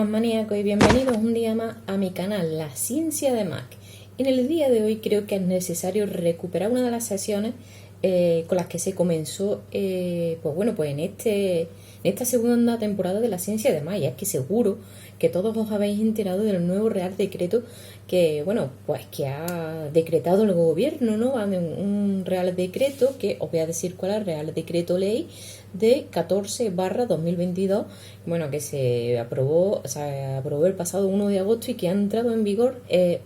más maníacos y bienvenidos un día más a mi canal La Ciencia de Mac. En el día de hoy creo que es necesario recuperar una de las sesiones con las que se comenzó en esta segunda temporada de La Ciencia de Mac. Y es que seguro que todos os habéis enterado del nuevo Real Decreto que ha decretado el gobierno, ¿no? Un Real Decreto que os voy a decir cuál es, Real Decreto Ley de 14/2022, que se aprobó el pasado 1 de agosto y que ha entrado en vigor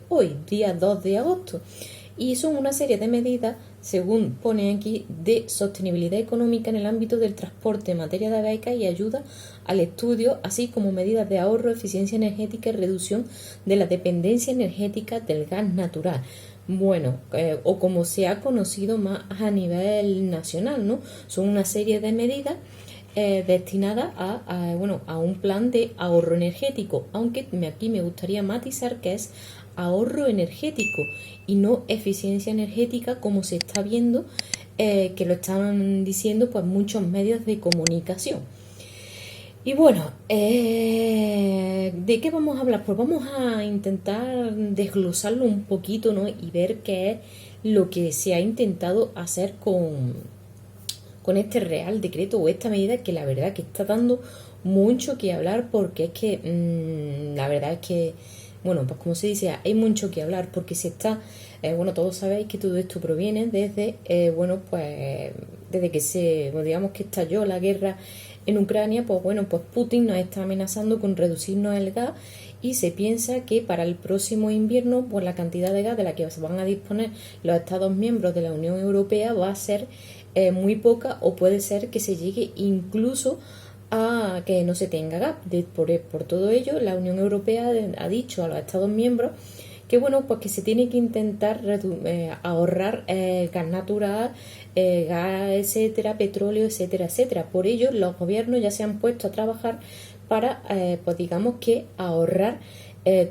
hoy, día 2 de agosto. Y son una serie de medidas, según pone aquí, de sostenibilidad económica en el ámbito del transporte, en materia de becas y ayuda al estudio, así como medidas de ahorro, eficiencia energética y reducción de la dependencia energética del gas natural. O como se ha conocido más a nivel nacional, ¿no? Son una serie de medidas destinadas a un plan de ahorro energético, aunque aquí me gustaría matizar que es ahorro energético y no eficiencia energética, como se está viendo que lo están diciendo pues muchos medios de comunicación. Y ¿de qué vamos a hablar? Pues vamos a intentar desglosarlo un poquito, ¿no? Y ver qué es lo que se ha intentado hacer con este Real Decreto o esta medida, que la verdad que está dando mucho que hablar, porque es que la verdad es que, pues como se dice, hay mucho que hablar, porque se está, todos sabéis que todo esto proviene desde, desde que digamos que estalló la guerra en Ucrania. Pues Putin nos está amenazando con reducirnos el gas, y se piensa que para el próximo invierno, pues la cantidad de gas de la que se van a disponer los Estados miembros de la Unión Europea va a ser muy poca, o puede ser que se llegue incluso a que no se tenga gas. Por todo ello, la Unión Europea ha dicho a los Estados miembros que que se tiene que intentar ahorrar gas natural, gas, etcétera, petróleo, etcétera, etcétera. Por ello, los gobiernos ya se han puesto a trabajar para, ahorrar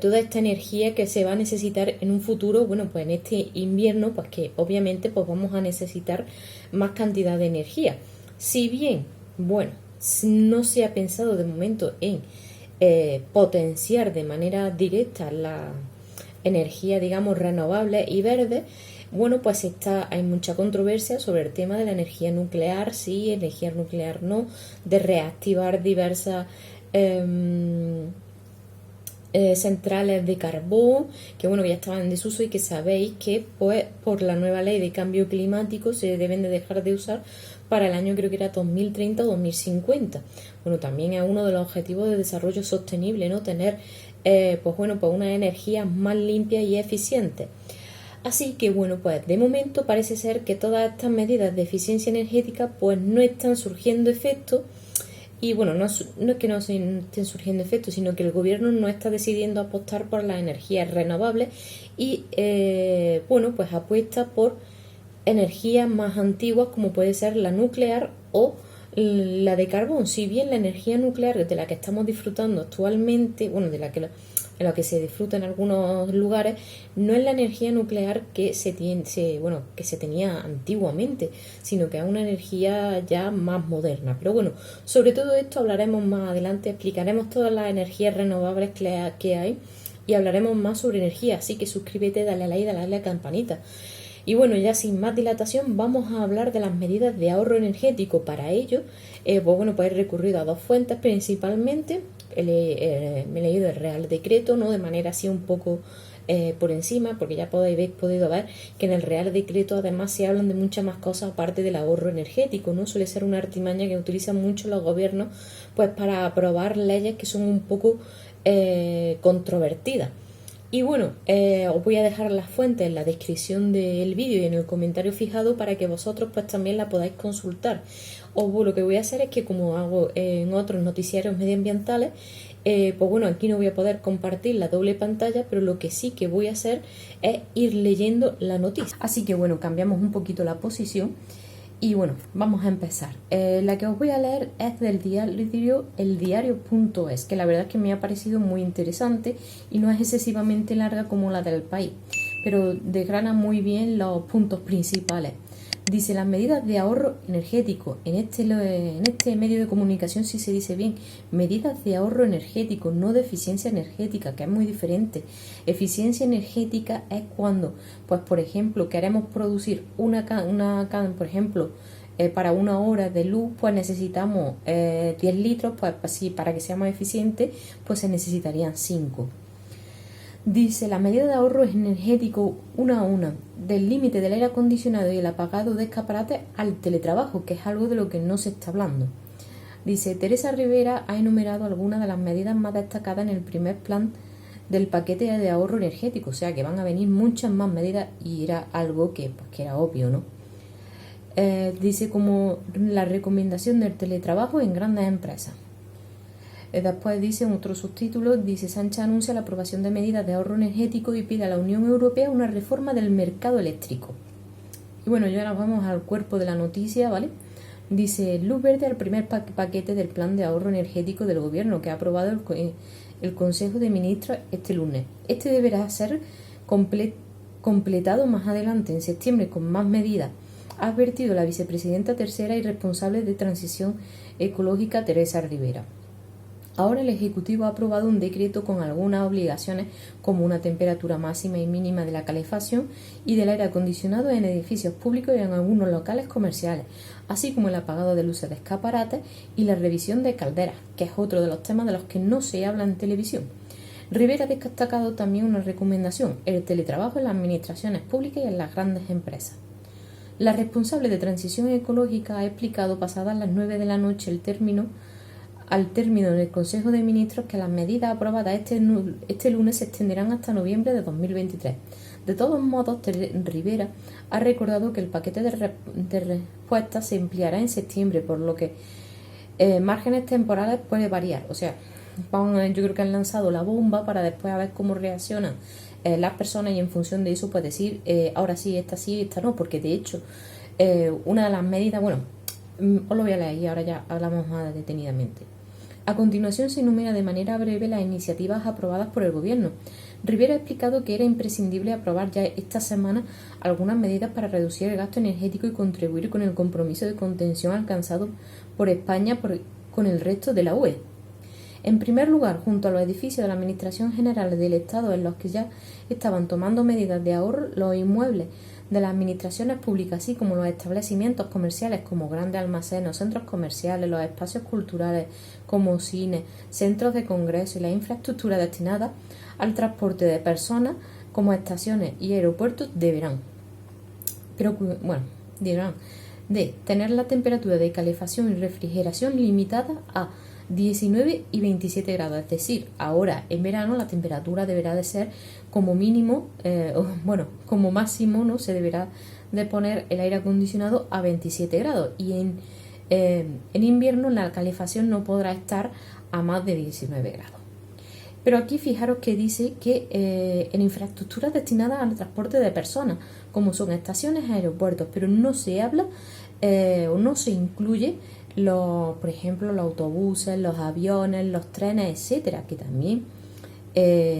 toda esta energía que se va a necesitar en un futuro, en este invierno, pues que obviamente vamos a necesitar más cantidad de energía. Si bien, no se ha pensado de momento en potenciar de manera directa la energía, digamos, renovable y verde, hay mucha controversia sobre el tema de la energía nuclear, sí, energía nuclear no, de reactivar diversas centrales de carbón, que ya estaban en desuso, y que sabéis que por la nueva ley de cambio climático se deben de dejar de usar para el año, creo que era 2030 o 2050. También es uno de los objetivos de desarrollo sostenible, ¿no? Tener unas energías más limpias y eficientes. Así que de momento parece ser que todas estas medidas de eficiencia energética no están surgiendo efecto. Y no es que no estén surgiendo efectos, sino que el gobierno no está decidiendo apostar por las energías renovables y apuesta por energías más antiguas, como puede ser la nuclear o la de carbón. Si bien la energía nuclear de la que estamos disfrutando actualmente, de la que se disfruta en algunos lugares, no es la energía nuclear que se tenía antiguamente, sino que es una energía ya más moderna. Pero sobre todo esto hablaremos más adelante, explicaremos todas las energías renovables que hay y hablaremos más sobre energía. Así que suscríbete, dale a like, dale a la campanita. Y ya sin más dilatación, vamos a hablar de las medidas de ahorro energético. Para ello, he recurrido a dos fuentes principalmente. Me he leído el Real Decreto, ¿no? De manera así un poco por encima, porque ya habéis podido ver que en el Real Decreto además se hablan de muchas más cosas aparte del ahorro energético, ¿no? Suele ser una artimaña que utilizan mucho los gobiernos para aprobar leyes que son un poco controvertidas. Y os voy a dejar las fuentes en la descripción del vídeo y en el comentario fijado para que vosotros también la podáis consultar. Lo que voy a hacer es que, como hago en otros noticiarios medioambientales, aquí no voy a poder compartir la doble pantalla, pero lo que sí que voy a hacer es ir leyendo la noticia. Así que cambiamos un poquito la posición. Y vamos a empezar. La que os voy a leer es del diario eldiario.es, que la verdad es que me ha parecido muy interesante y no es excesivamente larga como la del País, pero desgrana muy bien los puntos principales. Dice, las medidas de ahorro energético, en este medio de comunicación sí se dice bien, medidas de ahorro energético, no de eficiencia energética, que es muy diferente. Eficiencia energética es cuando, pues por ejemplo, queremos producir por ejemplo, para 1 hora de luz, pues necesitamos 10 litros, pues así, para que sea más eficiente, pues se necesitarían 5. Dice, la medida de ahorro energético una a una del límite del aire acondicionado y el apagado de escaparates al teletrabajo, que es algo de lo que no se está hablando. Dice, Teresa Rivera ha enumerado algunas de las medidas más destacadas en el primer plan del paquete de ahorro energético, o sea que van a venir muchas más medidas y era algo que, pues, que era obvio, ¿no? Dice como la recomendación del teletrabajo en grandes empresas. Después dice en otro subtítulo, dice Sánchez anuncia la aprobación de medidas de ahorro energético y pide a la Unión Europea una reforma del mercado eléctrico. Y bueno, ya nos vamos al cuerpo de la noticia, ¿vale? Dice luz verde al primer paquete del plan de ahorro energético del gobierno que ha aprobado el Consejo de Ministros este lunes. Este deberá ser completado más adelante, en septiembre, con más medidas, ha advertido la vicepresidenta tercera y responsable de Transición Ecológica, Teresa Rivera. Ahora el Ejecutivo ha aprobado un decreto con algunas obligaciones como una temperatura máxima y mínima de la calefacción y del aire acondicionado en edificios públicos y en algunos locales comerciales, así como el apagado de luces de escaparates y la revisión de calderas, que es otro de los temas de los que no se habla en televisión. Rivera ha destacado también una recomendación, el teletrabajo en las administraciones públicas y en las grandes empresas. La responsable de Transición Ecológica ha explicado pasadas las 9 de la noche al término del Consejo de Ministros que las medidas aprobadas este lunes se extenderán hasta noviembre de 2023. De todos modos, Rivera ha recordado que el paquete de respuesta se empleará en septiembre, por lo que márgenes temporales puede variar. O sea, yo creo que han lanzado la bomba para después a ver cómo reaccionan las personas y en función de eso pues decir ahora sí, esta no, porque de hecho una de las medidas, bueno, os lo voy a leer y ahora ya hablamos más detenidamente. A continuación se enumera de manera breve las iniciativas aprobadas por el Gobierno. Rivera ha explicado que era imprescindible aprobar ya esta semana algunas medidas para reducir el gasto energético y contribuir con el compromiso de contención alcanzado por España con el resto de la UE. En primer lugar, junto a los edificios de la Administración General del Estado en los que ya estaban tomando medidas de ahorro, los inmuebles de las administraciones públicas, así como los establecimientos comerciales como grandes almacenes, centros comerciales, los espacios culturales como cines, centros de congreso y la infraestructura destinada al transporte de personas como estaciones y aeropuertos deberán de tener la temperatura de calefacción y refrigeración limitada a 19 y 27 grados, es decir, ahora en verano la temperatura deberá de ser como mínimo, como máximo, ¿no? Se deberá de poner el aire acondicionado a 27 grados y en invierno la calefacción no podrá estar a más de 19 grados. Pero aquí fijaros que dice que en infraestructuras destinadas al transporte de personas, como son estaciones, aeropuertos, pero no se habla o no se incluye por ejemplo, los autobuses, los aviones, los trenes, etcétera, que también,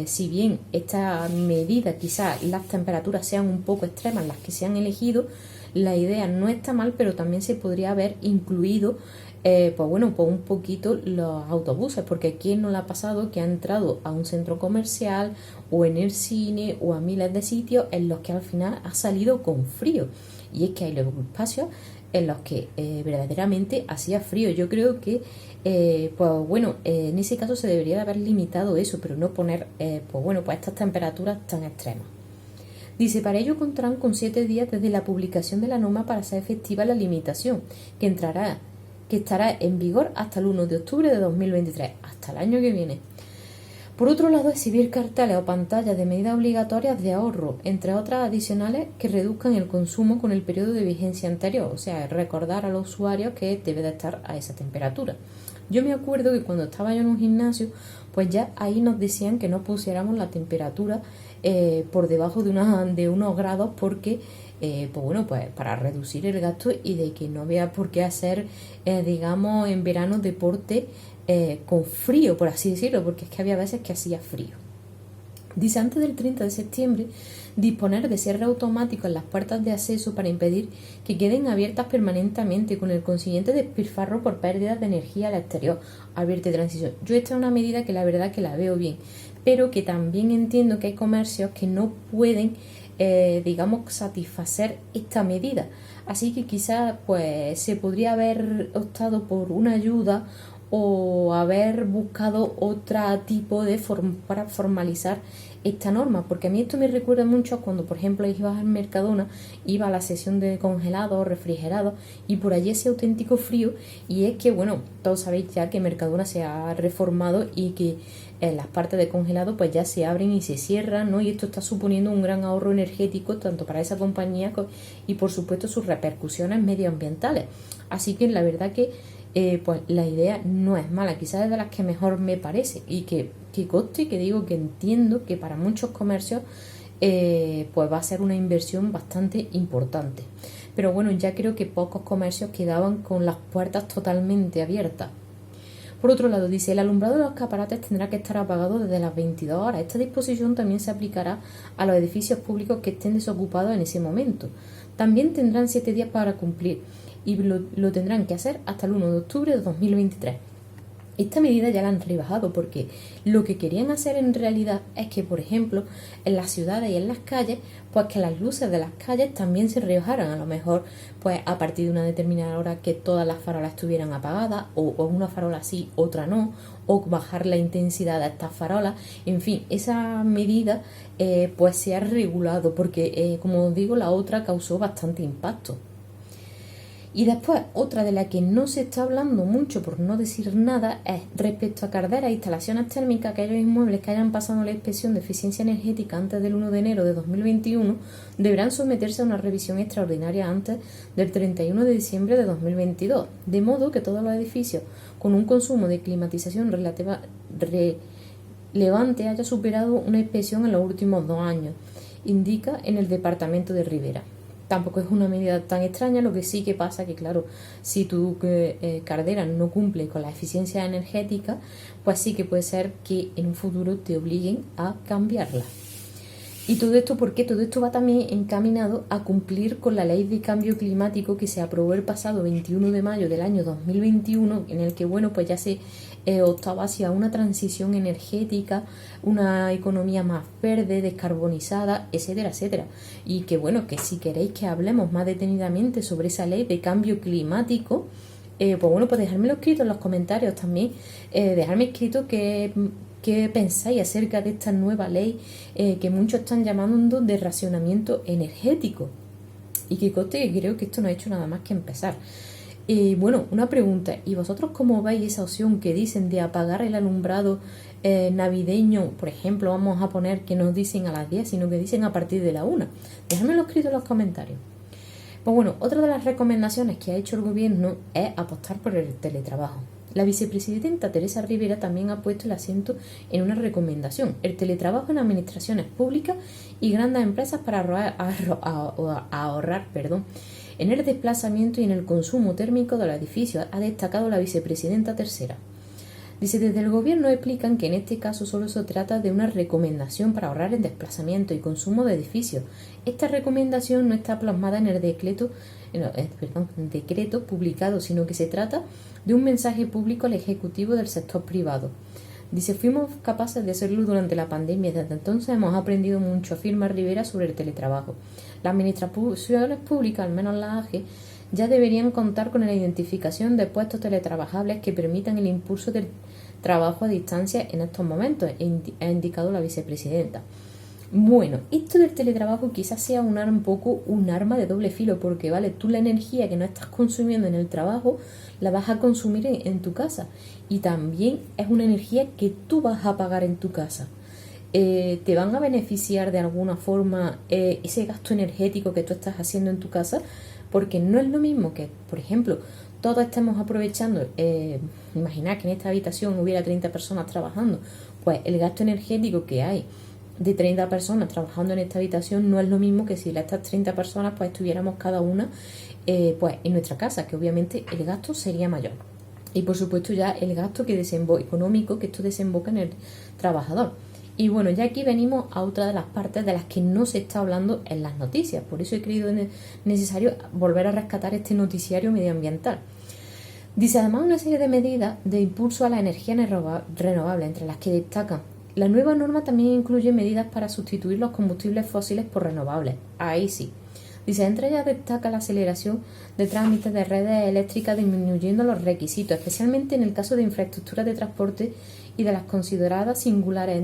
si bien esta medida quizás las temperaturas sean un poco extremas las que se han elegido, la idea no está mal, pero también se podría haber incluido pues un poquito los autobuses, porque ¿quién no le ha pasado que ha entrado a un centro comercial o en el cine o a miles de sitios en los que al final ha salido con frío? Y es que hay luego espacios en los que verdaderamente hacía frío. Yo creo que en ese caso se debería de haber limitado eso, pero no poner estas temperaturas tan extremas. Dice, para ello contarán con 7 días desde la publicación de la norma para hacer efectiva la limitación, que estará en vigor hasta el 1 de octubre de 2023, hasta el año que viene. Por otro lado, exhibir carteles o pantallas de medidas obligatorias de ahorro, entre otras adicionales que reduzcan el consumo con el periodo de vigencia anterior, o sea, recordar a los usuarios que debe de estar a esa temperatura. Yo me acuerdo que cuando estaba yo en un gimnasio, pues ya ahí nos decían que no pusiéramos la temperatura por debajo de unos grados porque para reducir el gasto y de que no había por qué hacer, en verano deporte con frío, por así decirlo, porque es que había veces que hacía frío. Dice, antes del 30 de septiembre, disponer de cierre automático en las puertas de acceso para impedir que queden abiertas permanentemente, con el consiguiente despilfarro por pérdidas de energía al exterior. Advierte Transición. Yo esta es una medida que la verdad que la veo bien, pero que también entiendo que hay comercios que no pueden, digamos, satisfacer esta medida. Así que quizás pues se podría haber optado por una ayuda o haber buscado otro tipo de para formalizar esta norma, porque a mí esto me recuerda mucho a cuando, por ejemplo, ibas al Mercadona, iba a la sección de congelados o refrigerados y por allí ese auténtico frío. Y es que, bueno, todos sabéis ya que Mercadona se ha reformado y que las partes de congelado pues ya se abren y se cierran, ¿no? Y esto está suponiendo un gran ahorro energético tanto para esa compañía y por supuesto sus repercusiones medioambientales. Así que la verdad que pues la idea no es mala, quizás es de las que mejor me parece, y que coste que digo que entiendo que para muchos comercios pues va a ser una inversión bastante importante. Pero bueno, ya creo que pocos comercios quedaban con las puertas totalmente abiertas. Por otro lado, dice, el alumbrado de los escaparates tendrá que estar apagado desde las 22 horas. Esta disposición también se aplicará a los edificios públicos que estén desocupados en ese momento. También tendrán 7 días para cumplir y lo tendrán que hacer hasta el 1 de octubre de 2023. Esta medida ya la han rebajado porque lo que querían hacer en realidad es que, por ejemplo, en las ciudades y en las calles, pues que las luces de las calles también se rebajaran. A lo mejor, pues a partir de una determinada hora que todas las farolas estuvieran apagadas, o una farola sí, otra no, o bajar la intensidad de estas farolas. En fin, esa medida pues se ha regulado porque, como os digo, la otra causó bastante impacto. Y después, otra de la que no se está hablando mucho, por no decir nada, es respecto a calderas e instalaciones térmicas. Aquellos inmuebles que hayan pasado la inspección de eficiencia energética antes del 1 de enero de 2021 deberán someterse a una revisión extraordinaria antes del 31 de diciembre de 2022, de modo que todos los edificios con un consumo de climatización relevante haya superado una inspección en los últimos 2 años, indica en el departamento de Rivera. Tampoco es una medida tan extraña, lo que sí que pasa que, claro, si tu caldera no cumple con la eficiencia energética, pues sí que puede ser que en un futuro te obliguen a cambiarla. Y todo esto, ¿por qué? Todo esto va también encaminado a cumplir con la Ley de Cambio Climático que se aprobó el pasado 21 de mayo del año 2021, en el que, bueno, pues ya se optaba hacia una transición energética, una economía más verde, descarbonizada, etcétera, etcétera. Y que, bueno, que si queréis que hablemos más detenidamente sobre esa Ley de Cambio Climático, pues bueno, pues dejármelo escrito en los comentarios también, dejarme escrito ¿qué pensáis acerca de esta nueva ley que muchos están llamando de racionamiento energético? Y que conste que creo que esto no ha hecho nada más que empezar. Bueno, una pregunta, ¿y vosotros cómo veis esa opción que dicen de apagar el alumbrado navideño? Por ejemplo, vamos a poner que no dicen a las 10, sino que dicen a partir de la 1. Dejadmelo escrito en los comentarios. Pues bueno, otra de las recomendaciones que ha hecho el gobierno es apostar por el teletrabajo. La vicepresidenta Teresa Rivera también ha puesto el acento en una recomendación: el teletrabajo en administraciones públicas y grandes empresas para ahorrar en el desplazamiento y en el consumo térmico de los edificios, ha destacado la vicepresidenta tercera. Dice, desde el gobierno explican que en este caso solo se trata de una recomendación para ahorrar en desplazamiento y consumo de edificios. Esta recomendación no está plasmada en el decreto publicado, sino que se trata de un mensaje público al Ejecutivo del sector privado. Dice, fuimos capaces de hacerlo durante la pandemia y desde entonces hemos aprendido mucho, afirma Rivera, sobre el teletrabajo. Las administraciones públicas, al menos las AGE, ya deberían contar con la identificación de puestos teletrabajables que permitan el impulso del trabajo a distancia en estos momentos, ha indicado la vicepresidenta. Bueno, esto del teletrabajo quizás sea un poco un arma de doble filo, porque vale, tú la energía que no estás consumiendo en el trabajo la vas a consumir en tu casa, y también es una energía que tú vas a pagar en tu casa. ¿Te van a beneficiar de alguna forma ese gasto energético que tú estás haciendo en tu casa? Porque no es lo mismo que, por ejemplo, todos estemos aprovechando, imaginad que en esta habitación hubiera 30 personas trabajando, pues el gasto energético que hay de 30 personas trabajando en esta habitación no es lo mismo que si estas 30 personas pues estuviéramos cada una pues en nuestra casa, que obviamente el gasto sería mayor. Y por supuesto ya el gasto económico que esto desemboca en el trabajador. Y bueno, ya aquí venimos a otra de las partes de las que no se está hablando en las noticias. Por eso he creído necesario volver a rescatar este noticiario medioambiental. Dice además una serie de medidas de impulso a la energía renovable, entre las que destacan: la nueva norma también incluye medidas para sustituir los combustibles fósiles por renovables. Ahí sí. Dice, entre ellas destaca la aceleración de trámites de redes eléctricas disminuyendo los requisitos, especialmente en el caso de infraestructuras de transporte y de las consideradas singulares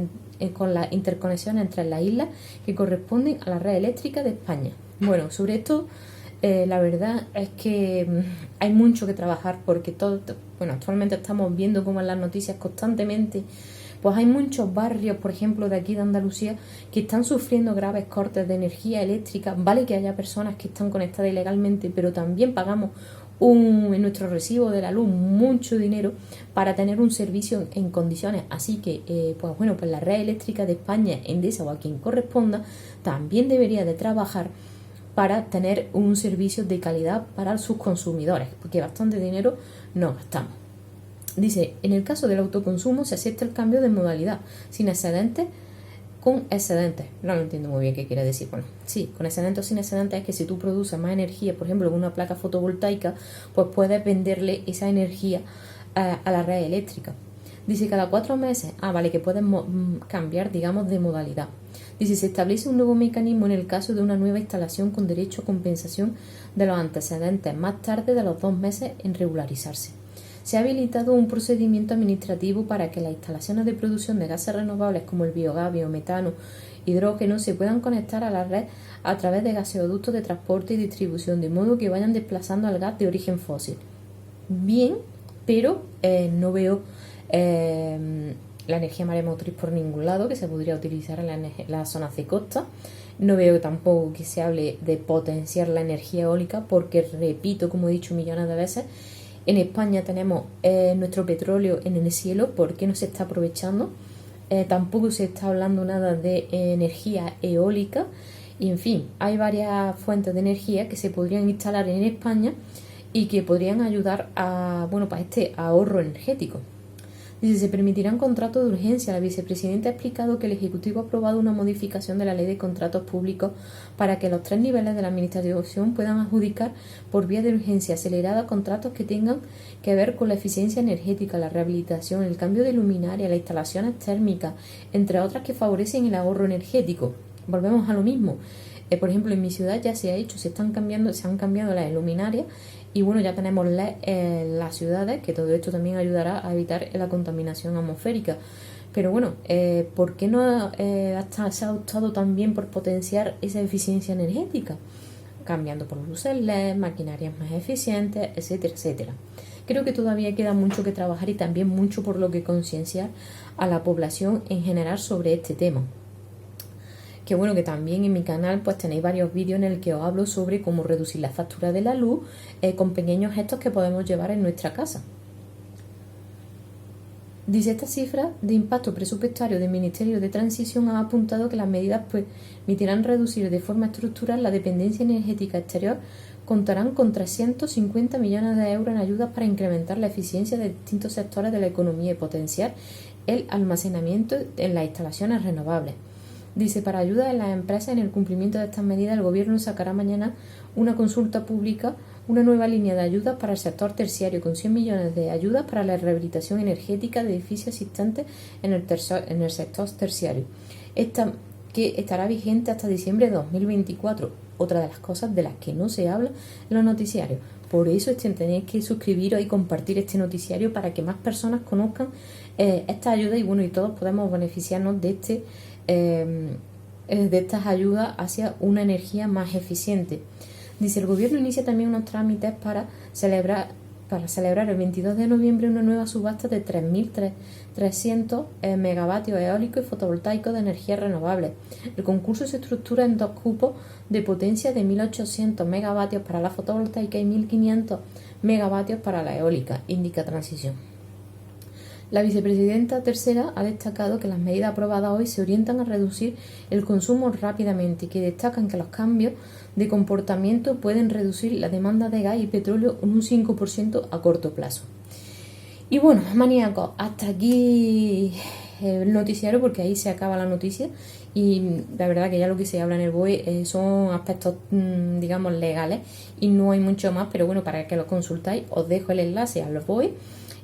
con las interconexiones entre las islas que corresponden a la red eléctrica de España. Bueno, sobre esto la verdad es que hay mucho que trabajar porque actualmente estamos viendo como en las noticias constantemente, pues hay muchos barrios, por ejemplo, de aquí de Andalucía, que están sufriendo graves cortes de energía eléctrica. Vale que haya personas que están conectadas ilegalmente, pero también pagamos en nuestro recibo de la luz mucho dinero para tener un servicio en condiciones. Así que, pues la red eléctrica de España, Endesa o a quien corresponda, también debería de trabajar para tener un servicio de calidad para sus consumidores, porque bastante dinero no gastamos. Dice, en el caso del autoconsumo se acepta el cambio de modalidad, sin excedentes, con excedentes. No lo entiendo muy bien qué quiere decir. Bueno, sí, con excedentes o sin excedentes es que si tú produces más energía, por ejemplo, en una placa fotovoltaica, pues puedes venderle esa energía a la red eléctrica. Dice, cada 4 meses, que puedes cambiar, digamos, de modalidad. Dice, se establece un nuevo mecanismo en el caso de una nueva instalación con derecho a compensación de los antecedentes, más tarde de los 2 meses en regularizarse. Se ha habilitado un procedimiento administrativo para que las instalaciones de producción de gases renovables como el biogás, biometano, hidrógeno se puedan conectar a la red a través de gaseoductos de transporte y distribución, de modo que vayan desplazando al gas de origen fósil. Bien, pero no veo la energía maremotriz por ningún lado, que se podría utilizar en las zonas de costa. No veo tampoco que se hable de potenciar la energía eólica, porque, repito, como he dicho millones de veces, en España tenemos nuestro petróleo en el cielo. ¿Por qué no se está aprovechando? Tampoco se está hablando nada de energía eólica. Y en fin, hay varias fuentes de energía que se podrían instalar en España y que podrían ayudar a este ahorro energético. Dice, se permitirán contratos de urgencia. La vicepresidenta ha explicado que el Ejecutivo ha aprobado una modificación de la Ley de Contratos Públicos para que los 3 niveles de la Administración puedan adjudicar por vía de urgencia acelerada contratos que tengan que ver con la eficiencia energética, la rehabilitación, el cambio de luminaria, las instalaciones térmicas, entre otras que favorecen el ahorro energético. Volvemos a lo mismo. Por ejemplo, en mi ciudad ya se ha hecho, se han cambiado las luminarias. Y bueno, ya tenemos LED en las ciudades, que todo esto también ayudará a evitar la contaminación atmosférica. Pero bueno, ¿por qué no se ha optado también por potenciar esa eficiencia energética? Cambiando por luces LED, maquinarias más eficientes, etcétera, etcétera. Creo que todavía queda mucho que trabajar y también mucho por lo que concienciar a la población en general sobre este tema. Que bueno, que también en mi canal pues tenéis varios vídeos en el que os hablo sobre cómo reducir la factura de la luz con pequeños gestos que podemos llevar en nuestra casa. Dice, esta cifra de impacto presupuestario del Ministerio de Transición ha apuntado que las medidas permitirán reducir de forma estructural la dependencia energética exterior. Contarán con 350 millones de euros en ayudas para incrementar la eficiencia de distintos sectores de la economía y potenciar el almacenamiento en las instalaciones renovables. Dice, para ayudar a las empresas en el cumplimiento de estas medidas, el Gobierno sacará mañana una consulta pública, una nueva línea de ayudas para el sector terciario, con 100 millones de ayudas para la rehabilitación energética de edificios existentes en el sector terciario. Esta que estará vigente hasta diciembre de 2024. Otra de las cosas de las que no se habla en los noticiarios. Por eso tenéis que suscribiros y compartir este noticiario para que más personas conozcan esta ayuda y todos podemos beneficiarnos de estas ayudas hacia una energía más eficiente. Dice, el Gobierno inicia también unos trámites para celebrar el 22 de noviembre una nueva subasta de 3.300 megavatios eólicos y fotovoltaicos de energía renovable. El concurso se estructura en 2 cupos de potencia de 1.800 megavatios para la fotovoltaica y 1.500 megavatios para la eólica, indica Transición. La vicepresidenta tercera ha destacado que las medidas aprobadas hoy se orientan a reducir el consumo rápidamente y que destacan que los cambios de comportamiento pueden reducir la demanda de gas y petróleo en un 5% a corto plazo. Y bueno, maníacos, hasta aquí el noticiario, porque ahí se acaba la noticia y la verdad que ya lo que se habla en el BOE son aspectos, digamos, legales y no hay mucho más, pero bueno, para que lo consultáis os dejo el enlace al BOE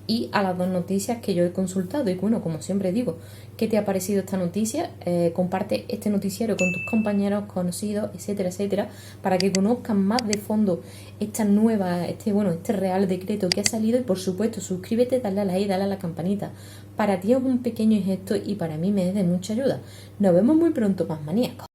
y a las dos noticias que yo he consultado. Y bueno, como siempre digo, ¿qué te ha parecido esta noticia? Comparte este noticiario con tus compañeros, conocidos, etcétera, etcétera, para que conozcan más de fondo esta nueva, este real decreto que ha salido. Y por supuesto, suscríbete, dale a like, dale a la campanita. Para ti es un pequeño gesto y para mí me es de mucha ayuda. Nos vemos muy pronto, más maníacos.